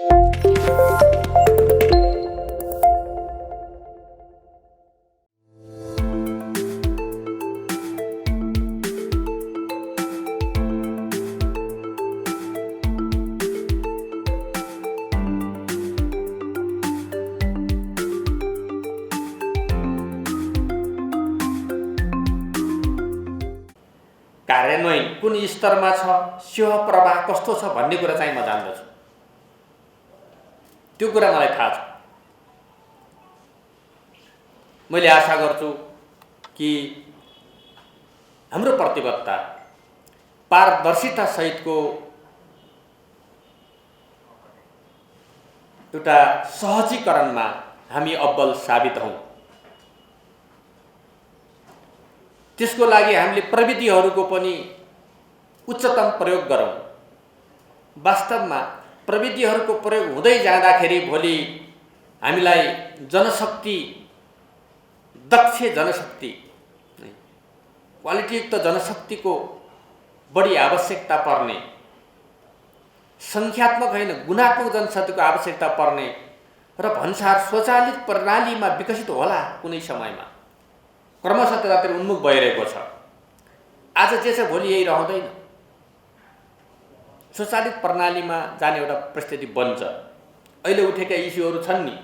कार्यान्वयन कुन स्तरमा छ, सेवा प्रवाह कस्तो छ भन्ने कुरा चाहिँ म जान्दछु। त्यो कुरा मलाई थाहा छ। मैले आशा गर्छु कि हाम्रो प्रतिबद्धता पारदर्शिता सहितको एउटा सहजीकरणमा हामी अब्बल साबित हौं। त्यसको लागि हामीले प्रविधिहरूको पनि उच्चतम प्रयोग गरौं। वास्तवमा प्रविधिहरूको प्रयोग हुँदै जाँदाखेरि भोलि हामीलाई जनशक्ति, दक्ष जनशक्ति, क्वालिटीयुक्त जनशक्तिको बढी आवश्यकता पर्ने, संख्यात्मक होइन गुणात्मक जनशक्तिको आवश्यकता पर्ने र भन्सार स्वचालित प्रणालीमा विकसित होला कुनै समयमा। क्रमशः त्यतातिर उन्मुख भइरहेको छ। आज जे छ भोलि यही रहँदैन। स्वचालित प्रणालीमा जाने एउटा परिस्थिति बन्छ। अहिले उठेका इस्युहरू छन् नि,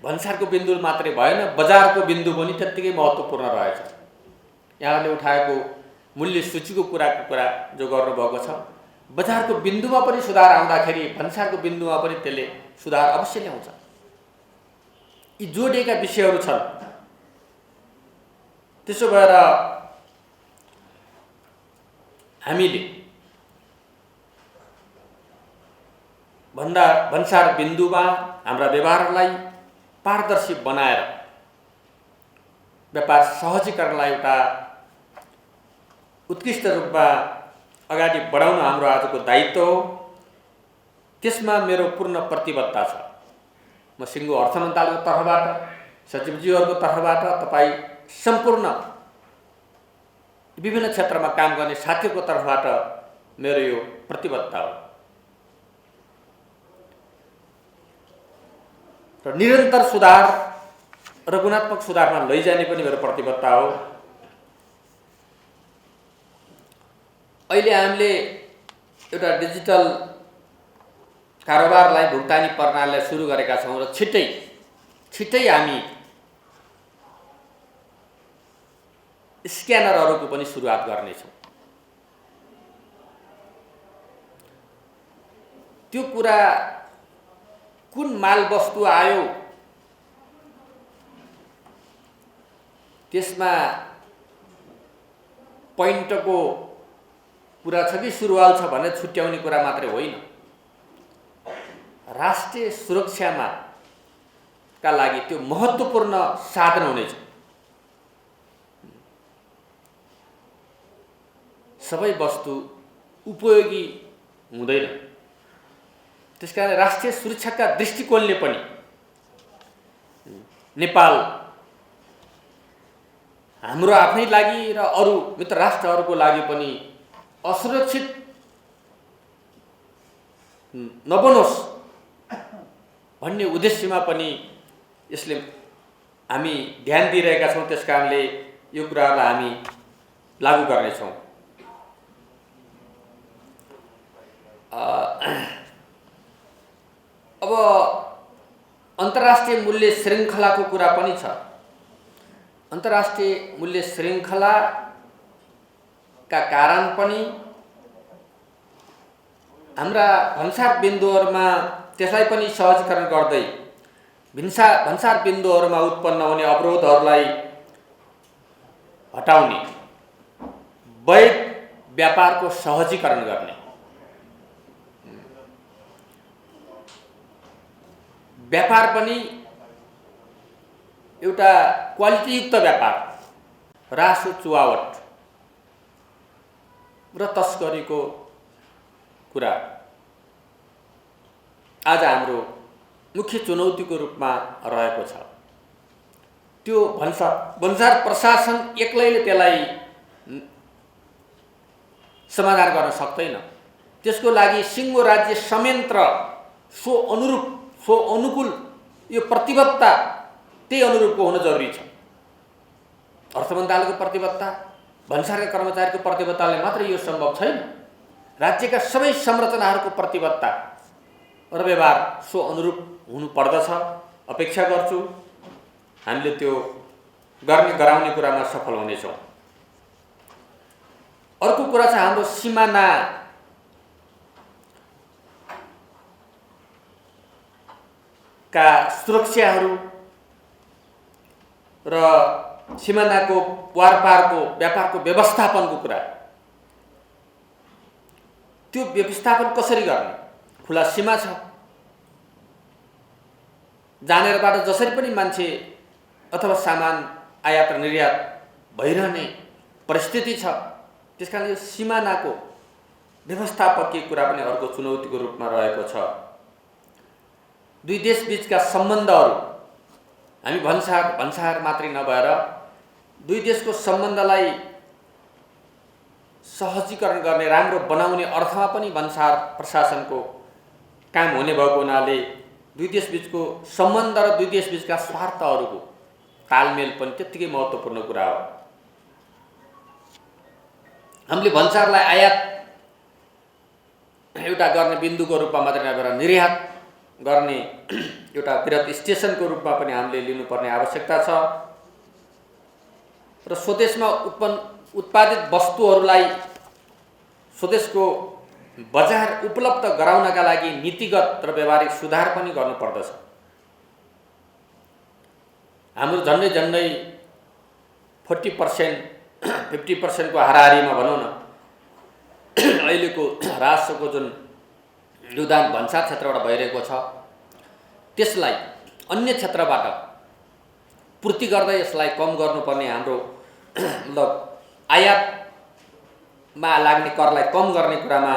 भन्सारको बिन्दु मात्रै भएन, बजारको बिन्दु पनि त्यत्तिकै महत्त्वपूर्ण रहेछ। यहाँले उठाएको मूल्य सूचीको कुरा जो गर्नुभएको छ, बजारको बिन्दुमा पनि सुधार आउँदाखेरि भन्सारको बिन्दुमा पनि त्यसले सुधार अवश्य ल्याउँछ। यी जोडिएका विषयहरू छन्। त्यसो भएर हामीले भन्सार बिन्दुमा हाम्रा व्यवहारलाई पारदर्शी बनाएर व्यापार सहजीकरणलाई एउटा उत्कृष्ट रूपमा अगाडि बढाउन हाम्रो आजको दायित्व हो। त्यसमा मेरो पूर्ण प्रतिबद्धता छ। म सिङ्गो अर्थ मन्त्रालयको तर्फबाट, सचिवज्यूहरूको तर्फबाट, तपाईँ सम्पूर्ण विभिन्न क्षेत्रमा काम गर्ने साथीहरूको तर्फबाट मेरो यो प्रतिबद्धता हो र निरन्तर सुधार र गुणात्मक सुधारमा लैजाने पनि मेरो प्रतिबद्धता हो। अहिले हामीले एउटा डिजिटल कारोबारलाई, भुक्तानी प्रणालीलाई सुरु गरेका छौँ र छिट्टै हामी स्क्यानरहरूको पनि सुरुवात गर्नेछौँ। त्यो कुरा कुन माल वस्तु आयो त्यसमा पोइन्टको कुरा छ कि सुरुवाल छ भनेर छुट्याउने कुरा मात्रै होइन। राष्ट्रिय सुरक्षामा का लागि त्यो महत्त्वपूर्ण साधन हुनेछ। सबै वस्तु उपयोगी हुँदैन। त्यसकारण राष्ट्रिय सुरक्षाका दृष्टिकोणले पनि नेपाल हाम्रो आफ्नै लागि र अरू मित्र राष्ट्रहरूको लागि पनि असुरक्षित नबनोस् भन्ने उद्देश्यमा पनि यसले हामी ध्यान दिइरहेका छौँ। त्यसकारणले यो कुरालाई हामी लागू गर्नेछौँ। अब अन्तर्राष्ट्रिय मूल्य श्रृङ्खलाको कुरा पनि छ। अन्तर्राष्ट्रिय मूल्य श्रृङ्खलाका कारण पनि हाम्रा भन्सार बिन्दुहरूमा त्यसलाई पनि सहजीकरण गर्दै भन्सार बिन्दुहरूमा उत्पन्न हुने अवरोधहरूलाई हटाउने, वैध व्यापारको सहजीकरण गर्ने, व्यापार पनि एउटा क्वालिटीयुक्त व्यापार, रासो चुहावट र तस्करीको कुरा आज हाम्रो मुख्य चुनौतीको रूपमा रहेको छ। त्यो भन्सार प्रशासन एक्लैले त्यसलाई समाधान गर्न सक्दैन। त्यसको लागि सिङ्गो राज्य संयन्त्र सो अनुरूप सो अनुकूल यो प्रतिबद्धता त्यही अनुरूपको हुन जरुरी छ। अर्थ मन्त्रालयको प्रतिबद्धता, भन्सारका कर्मचारीको प्रतिबद्धताले मात्र यो सम्भव छैन। राज्यका सबै संरचनाहरूको प्रतिबद्धता र व्यवहार सो अनुरूप हुनु पर्दछ। अपेक्षा गर्छु हामीले त्यो गराउने कुरामा सफल हुनेछौँ। अर्को कुरा छ हाम्रो सीमाना का सुरक्षाहरू र सीमानाको पारपारको व्यापारको व्यवस्थापनको कुरा। त्यो व्यवस्थापन कसरी गर्ने? खुला सीमा छ, जानेरबाट जसरी पनि मान्छे अथवा सामान आयात र निर्यात भइरहने परिस्थिति छ। त्यसकारण यो सीमानाको व्यवस्थापकीय कुरा पनि अर्को चुनौतीको रूपमा रहेको छ। दुई देश बीचका सम्बन्धहरू हामी भन्सार मात्रै नभएर दुई देशको सम्बन्धलाई सहजीकरण गर्ने, राम्रो बनाउने अर्थमा पनि भन्सार प्रशासनको काम हुने भएको हुनाले दुई देश बीचको सम्बन्ध र दुई देश बीचका स्वार्थहरूको तालमेल पनि त्यत्तिकै महत्त्वपूर्ण कुरा हो। हामीले भन्सारलाई आयात एउटा गर्ने बिन्दुको रूपमा मात्रै नभएर निर्यात गर्ने एउटा वृहत स्टेसनको रूपमा पनि हामीले लिनुपर्ने आवश्यकता छ। र स्वदेशमा उत्पादित वस्तुहरूलाई स्वदेशको बजार उपलब्ध गराउनका लागि नीतिगत र व्यावहारिक सुधार पनि गर्नुपर्दछ। हाम्रो झन्डै 50% को हाराहारीमा भनौँ न अहिलेको राष्ट्रको जुन योगदान भन्सार क्षेत्रबाट भइरहेको छ, त्यसलाई अन्य क्षेत्रबाट पूर्ति गर्दै यसलाई कम गर्नुपर्ने, हाम्रो मतलब आयातमा लाग्ने करलाई कम गर्ने कुरामा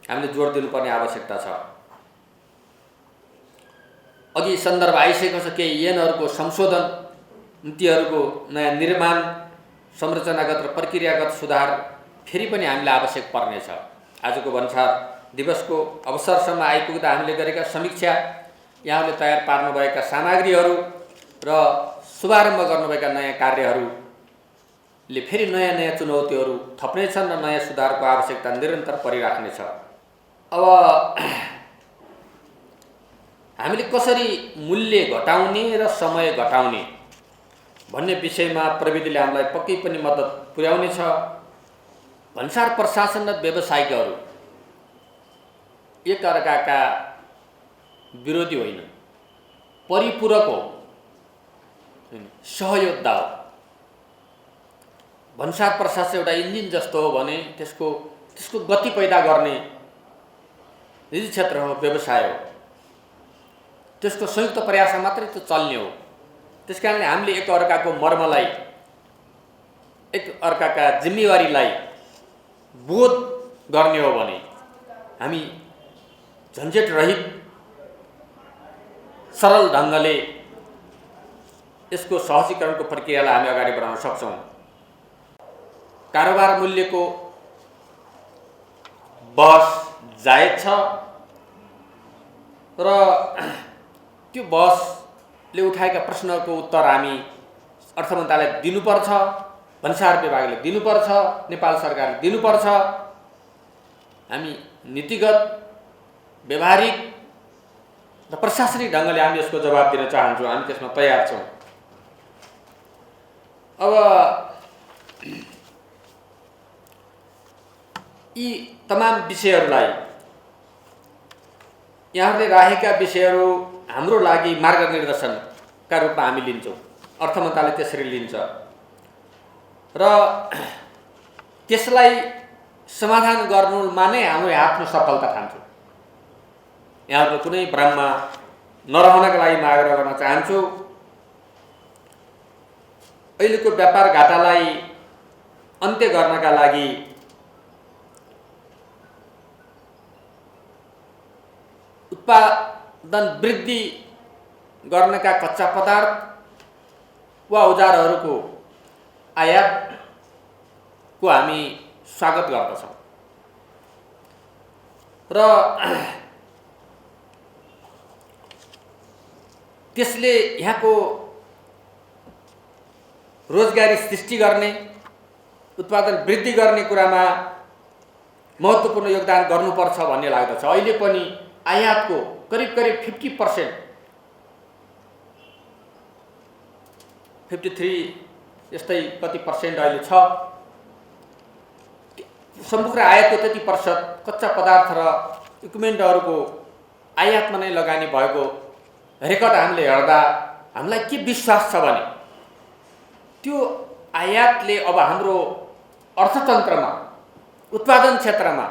हामीले जोड दिनुपर्ने आवश्यकता छ। अघि सन्दर्भ आइसकेको छ केही ऐनहरूको संशोधन, नीतिहरूको नयाँ निर्माण, संरचनागत र प्रक्रियागत सुधार फेरि पनि हामीलाई आवश्यक पर्नेछ। आजको भन्सार दिवसको अवसरसम्म आइपुग्दा हामीले गरेका समीक्षा, यहाँले तयार पार्नुभएका सामग्रीहरू र शुभारम्भ गर्नुभएका नयाँ कार्यहरूले फेरि नयाँ चुनौतीहरू थप्नेछन् र नयाँ सुधारको आवश्यकता निरन्तर परिराख्नेछ। अब हामीले कसरी मूल्य घटाउने र समय घटाउने भन्ने विषयमा प्रविधिले हामीलाई पक्कै पनि मद्दत पुर्याउनेछ। भन्सार प्रशासन र व्यवसायिकहरू एक अर्काका विरोधी होइन, परिपूरक हो, सहयोद्धा हो। भन्सार प्रशासन एउटा इन्जिन जस्तो हो भने त्यसको गति पैदा गर्ने निजी क्षेत्र हो, व्यवसाय हो। त्यसको संयुक्त प्रयासमा मात्रै त्यो चल्ने हो। त्यसकारणले हामीले एक अर्काको मर्मलाई, एक अर्काका जिम्मेवारीलाई बोध गर्ने हो भने हामी झन्झट रहित सरल ढङ्गले यसको सहजीकरणको प्रक्रियालाई हामी अगाडि बढाउन सक्छौँ। कारोबार मूल्यको बहस जायज छ र त्यो बहसले उठाएका प्रश्नहरूको उत्तर हामी अर्थ मन्त्रालय दिनुपर्छ, भन्सार विभागले दिनुपर्छ, नेपाल सरकारले दिनुपर्छ। हामी नीतिगत, व्यावहारिक र प्रशासनिक ढङ्गले हामी यसको जवाब दिन चाहन्छौँ। हामी त्यसमा तयार छौँ। अब यी तमाम विषयहरूलाई, यहाँहरूले राखेका विषयहरू हाम्रो लागि मार्गनिर्देशनका रूपमा हामी लिन्छौँ। अर्थ मन्त्रालय त्यसरी लिन्छ र त्यसलाई समाधान गर्नुमा नै हाम्रो हातमा सफलता ठान्छौँ। यहाँहरू कुनै भ्रममा नरहनका लागि म आग्रह गर्न चाहन्छु। अहिलेको व्यापार घाटालाई अन्त्य गर्नका लागि उत्पादन वृद्धि गर्नका कच्चा पदार्थ वा औजारहरूको आयातको हामी स्वागत गर्दछौँ। र त्यसले यहाँको रोजगारी सृष्टि गर्ने, उत्पादन वृद्धि गर्ने कुरामा महत्त्वपूर्ण योगदान गर्नुपर्छ भन्ने लाग्दछ। अहिले पनि आयातको करिब 50%, 53 यस्तै कति पर्सेन्ट अहिले छ। सम्पूर्ण आयातको 33% कच्चा पदार्थ र इक्विपमेन्टहरूको आयातमा नै लगानी भएको रेकर्ड हामीले हेर्दा हामीलाई के विश्वास छ भने त्यो आयातले अब हाम्रो अर्थतन्त्रमा, उत्पादन क्षेत्रमा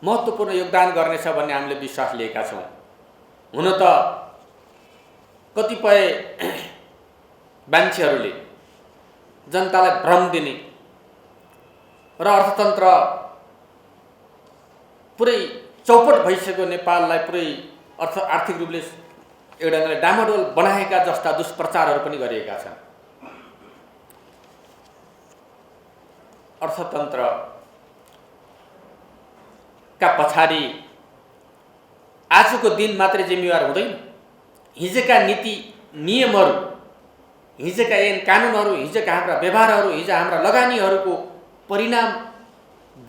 महत्त्वपूर्ण योगदान गर्नेछ भन्ने हामीले विश्वास लिएका छौँ। हुन त कतिपय मान्छेहरूले जनतालाई भ्रम दिने र अर्थतन्त्र पुरै चौपट भइसकेको नेपाललाई पुरै आर्थिक रूपले एउटा डामाडोल बनाएका जस्ता दुष्प्रचारहरू पनि गरिएका छन्। अर्थतन्त्रका पछाडि आजको दिन मात्रै जिम्मेवार हुँदैन। हिजोका नीति नियमहरू, हिजोका ऐन कानुनहरू, हिजोका हाम्रा व्यवहारहरू, हिजो हाम्रा लगानीहरूको परिणाम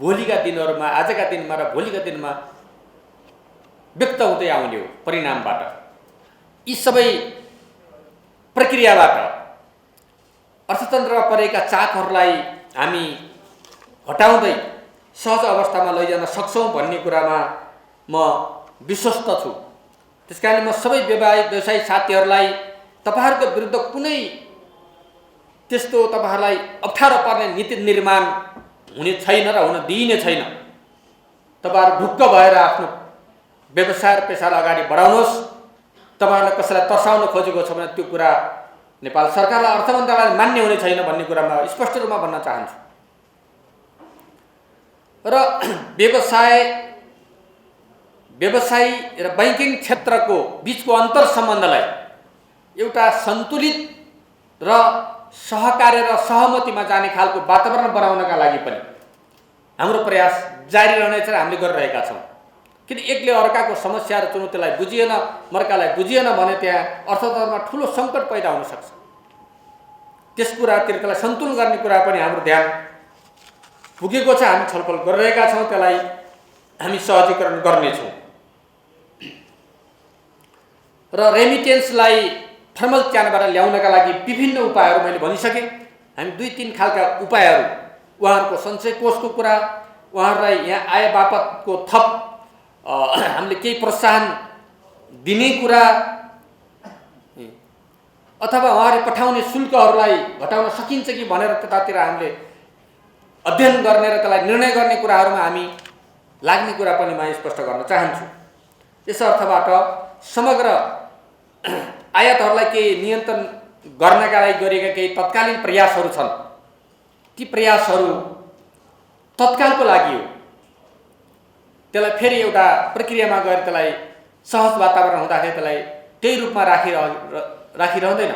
भोलिका दिनहरूमा, आजका दिनमा र भोलिका दिनमा व्यक्त हुँदै आउने हो। परिणामबाट यी सबै प्रक्रियाबाट अर्थतन्त्रमा परेका चाकहरूलाई हामी हटाउँदै सहज अवस्थामा लैजान सक्छौँ भन्ने कुरामा म विश्वस्त छु। त्यसकारण म सबै व्यवसायी साथीहरूलाई तपाईहरुको विरुद्ध कुनै त्यस्तो तपाईहरुलाई अप्ठ्यारो पर्ने नीति निर्माण हुने छैन र हुन दिइने छैन। तपाईहरु ढुक्क भएर आफ्नो व्यवसाय र पेशालाई अगाडि बढाउनुहोस्। तपाईहरुले कसैलाई तर्साउन खोजेको छ भने त्यो कुरा नेपाल सरकारलाई, अर्थ मन्त्रालयले मान्य हुने छैन भन्ने कुरामा स्पष्ट रूपमा भन्न चाहन्छु। र व्यवसायी र बैंकिङ क्षेत्रको बीचको अन्तर सम्बन्धलाई एउटा सन्तुलित र सहकार्य र सहमतिमा जाने खालको वातावरण बनाउनका लागि पनि हाम्रो प्रयास जारी रहनेछ र हामीले गरिरहेका छौँ। किन एकले अर्काको समस्या र चुनौतीलाई बुझिएन, मर्कालाई बुझिएन भने त्यहाँ अर्थतन्त्रमा ठूलो सङ्कट पैदा हुन सक्छ। त्यस कुरातिर त्यसलाई सन्तुलन गर्ने कुरा पनि हाम्रो ध्यान पुगेको छ। हामी छलफल गरिरहेका छौँ, त्यसलाई हामी सहजीकरण गर्नेछौँ। र रेमिटेन्सलाई फर्मल च्यानलबाट ल्याउनका लागि विभिन्न उपायहरू मैले भनिसकेँ। हामी 2-3 खालका उपायहरू, उहाँहरूको सञ्चय कोषको कुरा, उहाँहरूलाई यहाँ आय बापतको थप हामीले केही प्रोत्साहन दिने कुरा, अथवा उहाँहरूले पठाउने शुल्कहरूलाई घटाउन सकिन्छ कि भनेर त्यतातिर हामीले अध्ययन गर्ने र त्यसलाई निर्णय गर्ने कुराहरूमा हामी लाग्ने कुरा पनि म स्पष्ट गर्न चाहन्छु। यस अर्थबाट समग्र आयातहरूलाई केही नियन्त्रण गर्नका लागि गरिएका केही तत्कालीन प्रयासहरू छन्। ती प्रयासहरू तत्कालको लागि हो। त्यसलाई फेरि एउटा प्रक्रियामा गएर त्यसलाई सहज वातावरण हुँदाखेरि त्यसलाई त्यही रूपमा राखिरहँदैन।